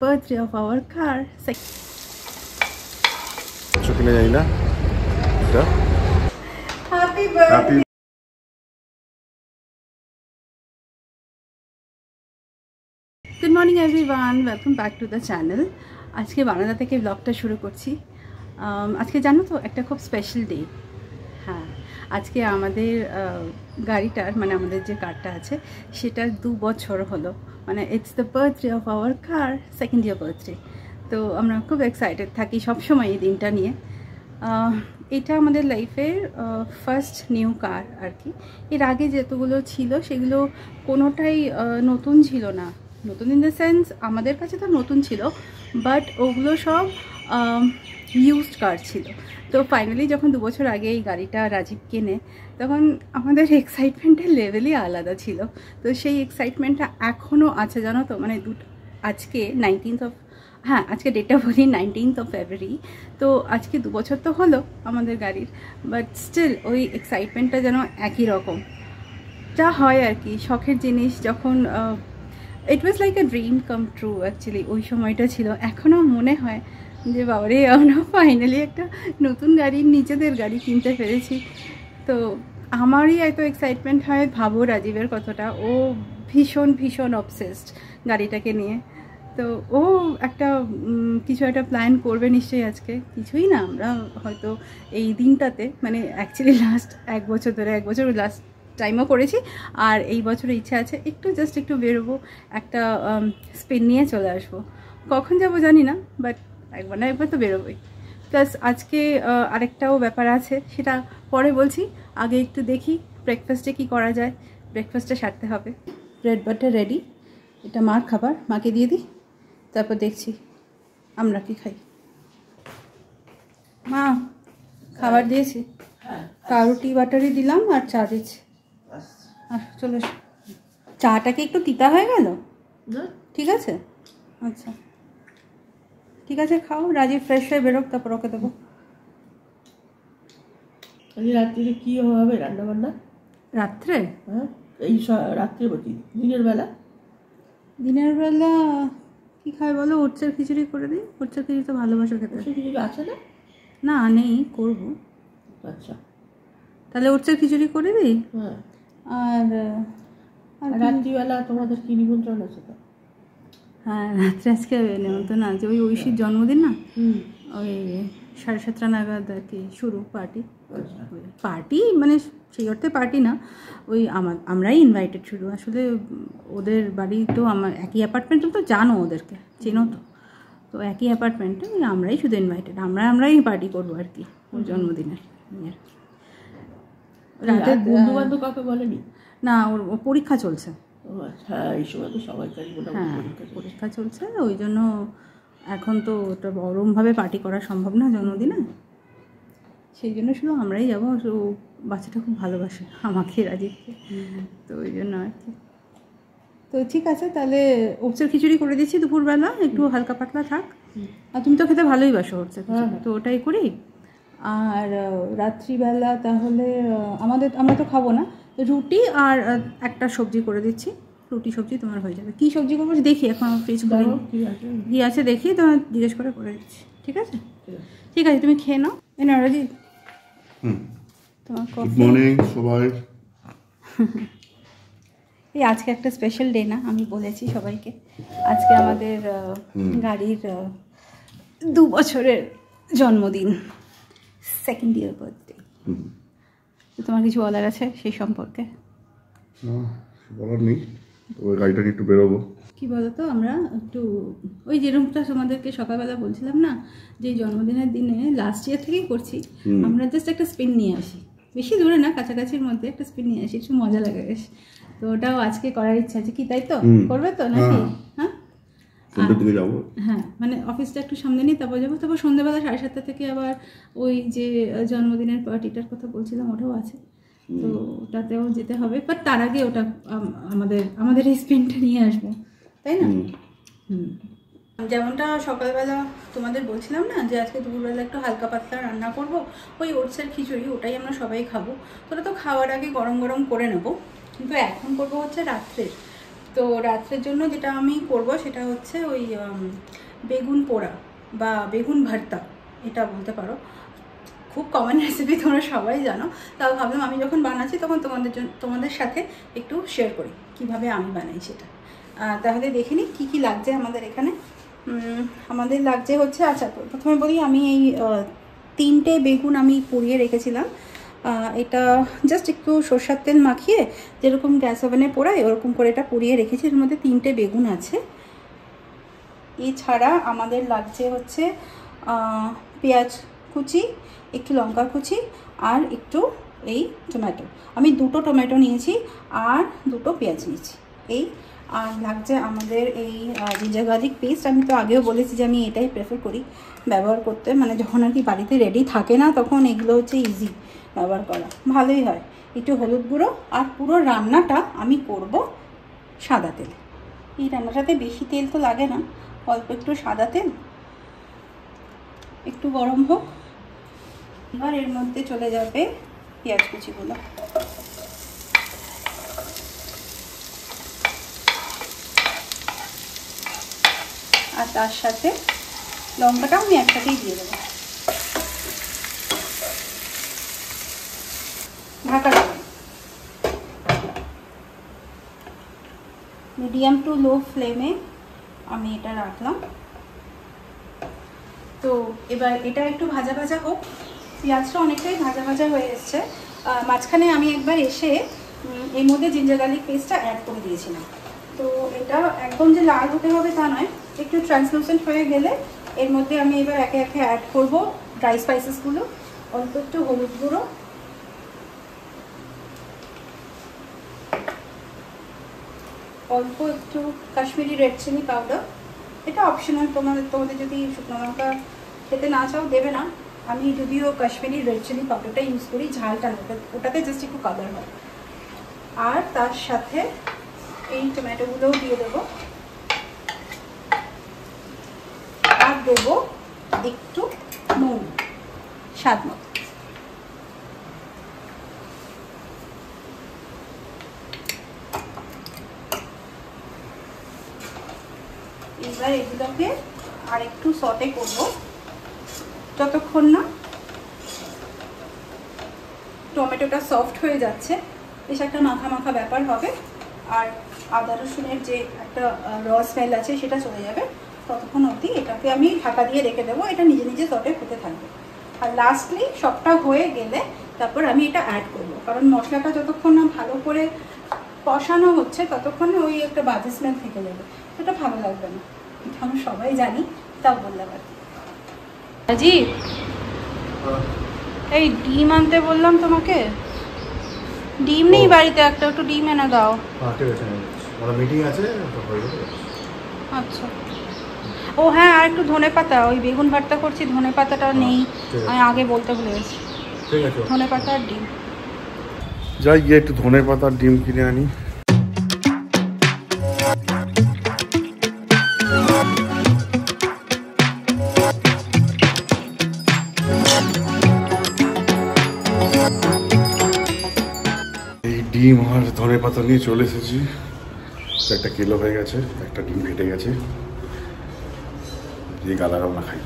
birthday of our car. Happy birthday. Good morning everyone, welcome back to the channel. আজকে বারান্দা থেকে ব্লগটা শুরু করছি। আজকে জানো তো একটা খুব স্পেশাল ডে। হ্যাঁ, আজকে আমাদের গাড়িটার মানে আমাদের যে কারটা আছে সেটার 2 বছর হলো, মানে it's the birthday of our car, second year birthday. তো আমরা খুব এক্সাইটেড থাকি সবসময় এই দিনটা নিয়ে। এটা আমাদের লাইফের ফার্স্ট নিউ কার আর কি। এর আগে যেতগুলো ছিল সেগুলো কোনোটাই নতুন ছিল না, নতুন ইন দ্য সেন্স আমাদের কাছে তো নতুন ছিল, বাট ওগুলো সব ইউজড কার ছিল। তো ফাইনালি যখন 2 বছর আগে এই গাড়িটা রাজীব কেনে তখন আমাদের এক্সাইটমেন্টের লেভেলই আলাদা ছিল। তো সেই এক্সাইটমেন্টটা এখনও আছে জানো তো, মানে আজকে 19th অফ, হ্যাঁ আজকে ডেটটা বলি 19th অফ ফেব্রুয়ারি। তো আজকে 2 বছর তো হলো আমাদের গাড়ির, বাট স্টিল ওই এক্সাইটমেন্টটা যেন একই রকম। যা হয় আর কি, শখের জিনিস যখন it was like a dream come true actually. ওই সময়টা ছিল, এখনও মনে হয় যে বাবারে আমরা ফাইনালি একটা নতুন গাড়ি, নিজেদের গাড়ি কিনতে পেরেছি। তো আমারই এত এক্সাইটমেন্ট হয়, ভাবো রাজীবের কতটা, ও ভীষণ ভীষণ অবসেসড গাড়িটাকে নিয়ে। তো ও একটা কিছু একটা প্ল্যান করবে নিশ্চয়ই আজকে, কিছুই না আমরা হয়তো এই দিনটাতে মানে অ্যাকচুয়ালি লাস্ট 1 বছর ধরে, 1 বছর লাস্ট টাইমও করেছি, আর এই বছরের ইচ্ছা আছে একটু বেরোবো, একটা স্পেন নিয়ে চলে আসবো। কখন যাবো জানি না, বাট একবার না একবার তো বেরোবোই। প্লাস আজকে আরেকটাও ব্যাপার আছে, সেটা পরে বলছি। আগে একটু দেখি ব্রেকফাস্টে কি করা যায়, ব্রেকফাস্টে সারতে হবে। ব্রেড বাটার রেডি, এটা মার খাবার, মাকে দিয়ে দিই, তারপর দেখছি আমরা কি খাই। মা খাবার দিয়েছি, পাউরুটি বাটারই দিলাম আর চা দিচ্ছি। আর চলে চাটা কি একটু তিতা হয়ে গেল? ঠিক আছে, আচ্ছা ঠিক আছে, খাও। রাজীব ফ্রেশ হয়ে বেরোক, তারপর ওকে দেবো। রাত্রে কি হবে রান্না বান্না? রাত্রে? হ্যাঁ এই রাত্রে বলছি, দিনের বেলা কি খায় বলো? ওটসের খিচুড়ি করে দিই। ওটসের খিচুড়ি তো ভালোবাসো খেতে। খিচুড়ি আছে না? না নেই, করবো। আচ্ছা তাহলে ওটসের খিচুড়ি করে দিই। হ্যাঁ, আর রাত্রিবেলা তোমাদের কি নিমন্ত্রণ আছে? তো হ্যাঁ, রাত্রে আজকে নেমন্তন্ন আছে, ওই ঐশীর জন্মদিন না, ওই 7:30 নাগাদ আর কি শুরু পার্টি, মানে সেই অর্থে পার্টি না, ওই আমরাই ইনভাইটেড শুধু। আসলে ওদের বাড়ি তো আমার একই অ্যাপার্টমেন্টে, তো জানো ওদেরকে, চেনো তো, তো একই অ্যাপার্টমেন্টে আমরাই শুধু ইনভাইটেড, আমরাই পার্টি করবো আর কি ওর জন্মদিনের। রাতে বন্ধু বান্ধব কাউকে বলেনি? না, ওর পরীক্ষা চলছে। হ্যাঁ এই সময় তো সবাইকারই পরীক্ষা চলছে, ওই জন্য এখন তো ওটা ওরমভাবে পার্টি করা সম্ভব না জন্মদিনে, সেই জন্য শুধু আমরাই যাবো। ও বাচ্চাটা খুব ভালোবাসে আমাকে, রাজীবকে, তো ওই জন্য আর কি। তো ঠিক আছে, তাহলে ওটসের খিচুড়ি করে দিচ্ছি দুপুরবেলা, একটু হালকা পাতলা থাক। আর তুমি তো খেতে ভালোই বাসো ওটসের খিচুড়ি, তো ওটাই করি। আর রাত্রিবেলা তাহলে আমরা তো খাবো না, রুটি আর একটা সবজি করে দিচ্ছি। রুটি সবজি তোমার হয়ে যাবে। কী সবজি করবো দেখি, এখন আমার ফ্রিজ করে কী আছে দেখি, তোমার জিজ্ঞেস করে দিচ্ছি। ঠিক আছে, ঠিক আছে, তুমি খেয়ে নাও। এনে রাজীব তোমার গুড মর্নিং সবাই। এই আজকে একটা স্পেশাল ডে না, আমি বলেছি সবাইকে, আজকে আমাদের গাড়ির 2 বছরের জন্মদিন, সেকেন্ড ইয়ার বার্থডে। তোমার কিছু বলার আছে সেই সম্পর্কে? বলার নেই, তবে গাড়িটা একটু বেরোবো। কি বলতো, আমরা একটু ওই যেরকমটা তোমাদেরকে সকালবেলা বলছিলাম না, যে জন্মদিনের দিনে লাস্ট ইয়ার থেকেই করছি, আমরা জাস্ট একটা স্পিন নিয়ে আসি, বেশি দূরে না, কাছাকাছির মধ্যে একটা স্পিন নিয়ে আসি, একটু মজা লাগে বেশ। তো ওটাও আজকে করার ইচ্ছা আছে। কি তাই তো করবে তো নাকি? হ্যাঁ দিকে যাবো, হ্যাঁ মানে অফিসটা একটু সামনে নিই, তারপর যাবো। তারপর সন্ধ্যেবেলা 7:30 থেকে আবার ওই যে জন্মদিনের পার্টিটার কথা বলছিলাম, ওটাও আছে, তো ওটাতেও যেতে হবে। বাট তার আগে ওটা আমাদের এই স্পেনটা নিয়ে আসবো, তাই না? যেমনটা সকালবেলা তোমাদের বলছিলাম না, যে আজকে দুপুরবেলা একটু হালকা পাতলা রান্না করব, ওই ওটসের খিচুড়ি, ওটাই আমরা সবাই খাবো। তো ওটা তো খাওয়ার আগে গরম গরম করে নেবো, কিন্তু এখন করবো হচ্ছে রাত্রের। তো রাত্রের জন্য যেটা আমি করব সেটা হচ্ছে ওই বেগুন পোড়া বা বেগুন ভর্তা, এটা বলতে পারো। খুব কমন রেসিপি, তোমরা সবাই জানো, তাও ভাবলাম আমি যখন বানাচ্ছি তখন তোমাদের সাথে একটু শেয়ার করি কিভাবে আমি বানাই সেটা। তাহলে দেখে নিই কী কী লাগছে আমাদের এখানে। আমাদের লাগছে হচ্ছে, আচ্ছা প্রথমে বলি, আমি এই 3টে বেগুন আমি পুড়িয়ে রেখেছিলাম। এটা জাস্ট একটু সরষের তেল মাখিয়ে যেরকম গ্যাস ওভেনে পোড়াই ওরকম করে এটা পুড়িয়ে রেখেছি। এর মধ্যে 3টে বেগুন আছে। এছাড়া আমাদের লাগছে হচ্ছে পেঁয়াজ কুচি, একটু লঙ্কা কুচি, আর একটু এই টমেটো। আমি 2টো টমেটো নিয়েছি আর 2টো পেঁয়াজ নিয়েছি এই। আর লাগছে আমাদের এই জিঞ্জার গার্লিক পেস্ট। আমি তো আগেও বলেছি যে আমি এটাই প্রেফার করি ব্যবহার করতে, মানে যখন আর কি বাড়িতে রেডি থাকে না তখন এগুলো হচ্ছে ইজি ব্যবহার করা, ভালোই হয়। একটু হলুদ গুঁড়ো, আর পুরো রান্নাটা আমি করব সাদা তেলে। এই রান্নাটাতে বেশি তেল তো লাগে না, অল্প একটু সাদা তেল, একটু গরম হোক। এবার এর মধ্যে চলে যাবে পেঁয়াজ কুচিগুলো। আর তার সাথে লঙ্কাটাও আমি একসাথেই দিয়ে দেবো। ঢাকা দেবো, মিডিয়াম টু লো ফ্লেমে আমি এটা রাখলাম। তো এবার এটা একটু ভাজা ভাজা হোক। পেঁয়াজটা অনেকটাই ভাজা ভাজা হয়ে এসছে। মাঝখানে আমি একবার এসে এর মধ্যে জিঞ্জার গার্লিক পেস্টটা অ্যাড করে দিয়েছিলাম। তো এটা একদম যে লাল হতে হবে তা নয়, একটু ট্রান্সলুসেন্ট হয়ে গেলে এর মধ্যে আমি এবার একে একে অ্যাড করব ড্রাই স্পাইসেসগুলো। অল্প একটু হলুদ গুঁড়ো, অল্প একটু কাশ্মীরি রেড চিলি পাউডার, এটা অপশনাল, তোমাদের যদি শুকনো লঙ্কা খেতে না চাও দেবে না। আমি যদিও কাশ্মীরি রেড চিলি পাউডারটা ইউজ করি, ঝালটা না, ওটাতে জাস্ট একটু কালার হয়। আর তার সাথে এই টমেটোগুলোও দিয়ে দেবো, আর দেবো একটু নুন স্বাদ মতো। এবার এগুলোকে আর একটু সটে করবো যতক্ষণ না টমেটোটা সফট হয়ে যাচ্ছে, বেশ একটা মাখা মাখা ব্যাপার হবে, আর আদা রসুনের যে একটা র স্মেল আছে সেটা চলে যাবে। ততক্ষণ অবধি এটাকে আমি ঢাকা দিয়ে রেখে দেবো, এটা নিজে নিজে সটে হতে থাকবে। আর লাস্টলি সবটা হয়ে গেলে তারপর আমি এটা অ্যাড করবো, কারণ মশলাটা যতক্ষণ না ভালো করে কষানো হচ্ছে ততক্ষণে ওই একটা বাজে স্মেল থেকে যাবে, সেটা ভালো লাগবে না। এটা আমরা সবাই জানি, তাও বললাম আর কি। রাজীব, এই ডিম আনতে বললাম তোমাকে, ডিম নেই বাড়িতে, একটা একটু ডিম এনে দাও। ঠিক আছে, আমার মিটিং আছে। আচ্ছা, ও হ্যাঁ, আর একটু ধনে পাতা, ওই বেগুন ভর্তা করছি, ধনে পাতাটা নেই, আমি আগে বলতে ভুলে গেছি। ঠিক আছে, ধনে পাতা আর ডিম। যাই গিয়ে একটু ধনে পাতার ডিম কিনে আনি। এই ডিম আর ধনে পাতা নিয়ে চলে এসেছি। 1 কিলো হয়ে গেছে, একটা ডিম ফেটে গেছে, দিয়ে গালা রান্না খাই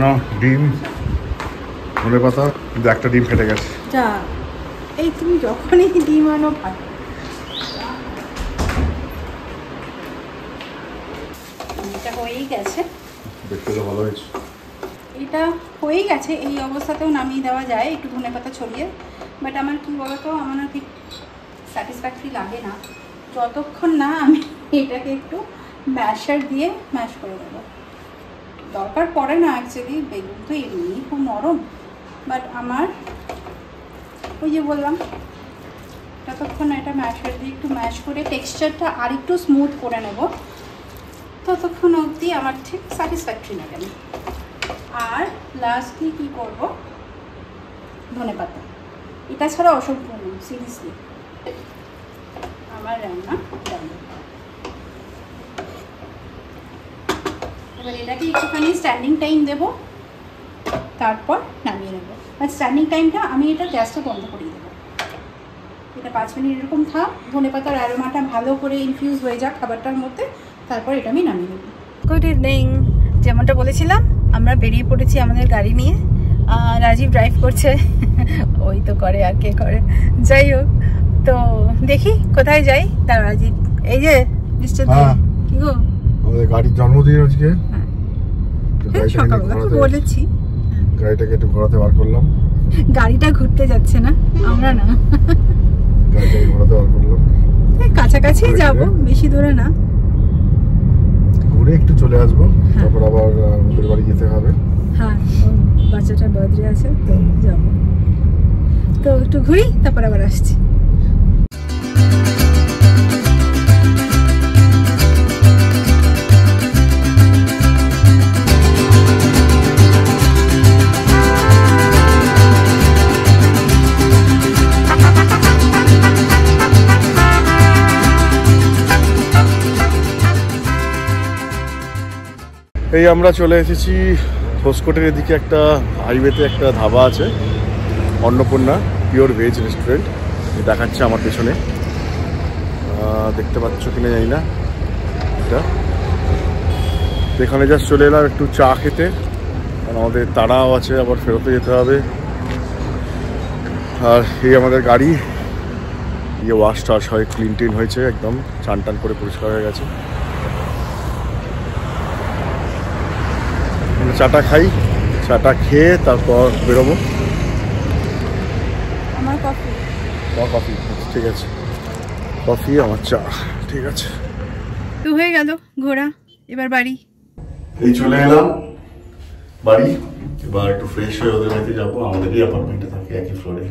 না। ডিম ধনে পাতা, কিন্তু একটা ডিম ফেটে গেছে। যা, এই তুমি যখনই ডিম আনো ভাত। এটা হয়েই গেছে, দেখতে তো ভালো হয়েছে। এটা হয়েই গেছে, এই অবস্থাতেও নামিয়ে দেওয়া যায় একটু ধনে পাতা ছড়িয়ে। বাট আমার কী বলতো, আমার আর কি স্যাটিসফ্যাক্টরি লাগে না যতক্ষণ না আমি এটাকে একটু ম্যাশার দিয়ে ম্যাশ করে দেবো। দরকার পড়ে না অ্যাকচুয়ালি, বেগুন তো এমনিই খুব নরম, বাট আমার ওই যে বললাম যতক্ষণ এটা ম্যাশার দিয়ে একটু ম্যাশ করে টেক্সচারটা আর একটু স্মুথ করে নেব ততক্ষণ অবধি আমার ঠিক স্যাটিসফ্যাক্টরি লাগে না। আর লাস্টলি কী করব, ধনে পাতা, এটা ছাড়া অসম্পূর্ণ, সিরিয়াসলি আমার রান্না ডান। এবার এটাকে একটুখানি স্ট্যান্ডিং টাইম দেব, তারপর নামিয়ে নেব। আর স্ট্যান্ডিং টাইমটা আমি এটা গ্যাসটা বন্ধ করিয়ে দেবো। এটা 5 মিনিট এরকম থাক, ধনেপাতার অ্যারোমাটা ভালো করে ইনফিউজ হয়ে যাক খাবারটার মধ্যে, তারপর এটা আমি নামিয়ে নেব। Good evening. যেমনটা বলেছিলাম আমরা বেরিয়ে পড়েছি আমাদের গাড়ি নিয়ে। রাজীব ড্রাইভ করছে, ওই তো করে আর কে করে, যাই হোক। তো দেখি কোথায় যাই। তার রাজীব এই যে মিস্টার কি গো, আমাদের গাড়ির জন্মদিন আজকে। সকালবেলা তো বলেছি গাড়িটাকে একটু ঘোরাতে বার করলাম। গাড়িটা ঘুরতে যাচ্ছে না, আমরা না, গাড়িটাকে ঘোরাতে বার করলাম। কাছাকাছি যাবো, বেশি দূরে না, ঘুরে একটু চলে আসবো, তারপর আবার ওদের বাড়ি যেতে হবে। হ্যাঁ, বাচ্চাটার বার্থডে আছে তো যাবো, তো একটু ঘুরি তারপর আবার আসছি। এই আমরা চলে এসেছি হোসকোটের এদিকে, একটা হাইওয়েতে একটা ধাবা আছে, অন্নপূর্ণা পিওর ভেজ রেস্টুরেন্ট, দেখাচ্ছে আমার পেছনে, দেখতে পাচ্ছ কিনা জানি না। এটা এখানে জাস্ট চলে এলাম একটু চা খেতে, কারণ আমাদের তাড়াও আছে, আবার ফেরতে যেতে হবে। আর এই আমাদের গাড়ি, ওয়াশ টাশ হয়, ক্লিন টিন হয়েছে, একদম চান টান করে পরিষ্কার হয়ে গেছে। চাটা খাই, চাটা খেয়ে তারপর বেরোবো। আমার কফি। কফি ঠিক আছে, কফি আমার চা ঠিক আছে। তো হয়ে গেল ঘোরা, এবার বাড়ি। এই চলে এলাম বাড়ি, এবার একটু ফ্রেশ হয়ে ওদের বাড়িতে যাবো। আমাদেরই অ্যাপার্টমেন্টে থাকে, একই ফ্লোরে,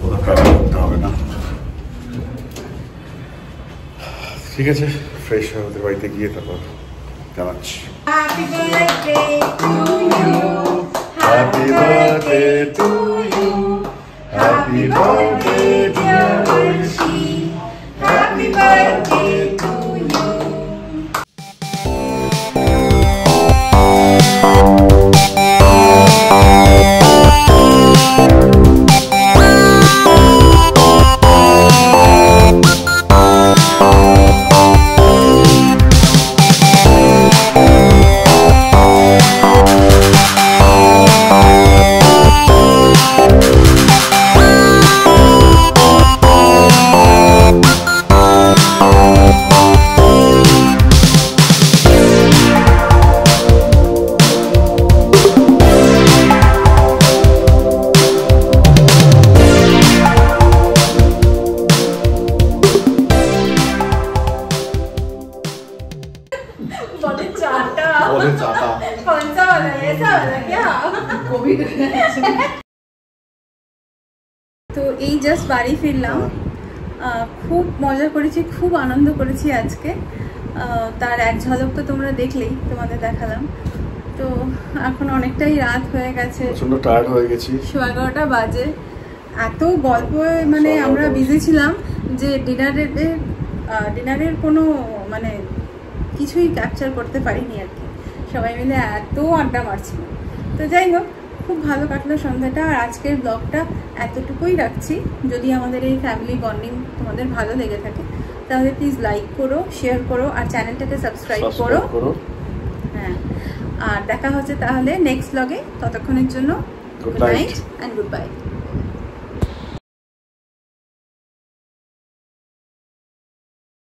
ওদের ট্রাভেল করতে হবে না। ঠিক আছে, ফ্রেশ হয়ে ওদের বাড়িতে গিয়ে তারপর জানাচ্ছি। Happy birthday to you. Happy birthday to you. Happy birthday dear Arshi. Happy birthday to you. তো এই জাস্ট বাড়ি ফিরলাম, খুব মজা করেছি, খুব আনন্দ করেছি আজকে। তার এক ঝলক তো তোমরা দেখলেই, তোমাদের দেখালাম। তো এখন অনেকটাই রাত হয়ে গেছে, প্রচন্ড টায়ার্ড হয়ে গেছি, 11:30 বাজে। এত গল্প মানে আমরা বিজি ছিলাম যে ডিনারের কোনো মানে কিছুই ক্যাপচার করতে পারিনি আর কি। সবাই মিলে এত আড্ডা মারছিল। তো যাই হোক, খুব ভালো কাটলো সন্ধ্যাটা। আর আজকের ব্লগটা এতটুকুই রাখছি। যদি আমাদের এই ফ্যামিলি বন্ডিং তোমাদের ভালো লেগে থাকে তাহলে প্লিজ লাইক করো, শেয়ার করো, আর চ্যানেলটাকে সাবস্ক্রাইব করো। হ্যাঁ, আর দেখা হচ্ছে তাহলে নেক্সট ব্লগে। ততক্ষণের জন্য good night and good bye.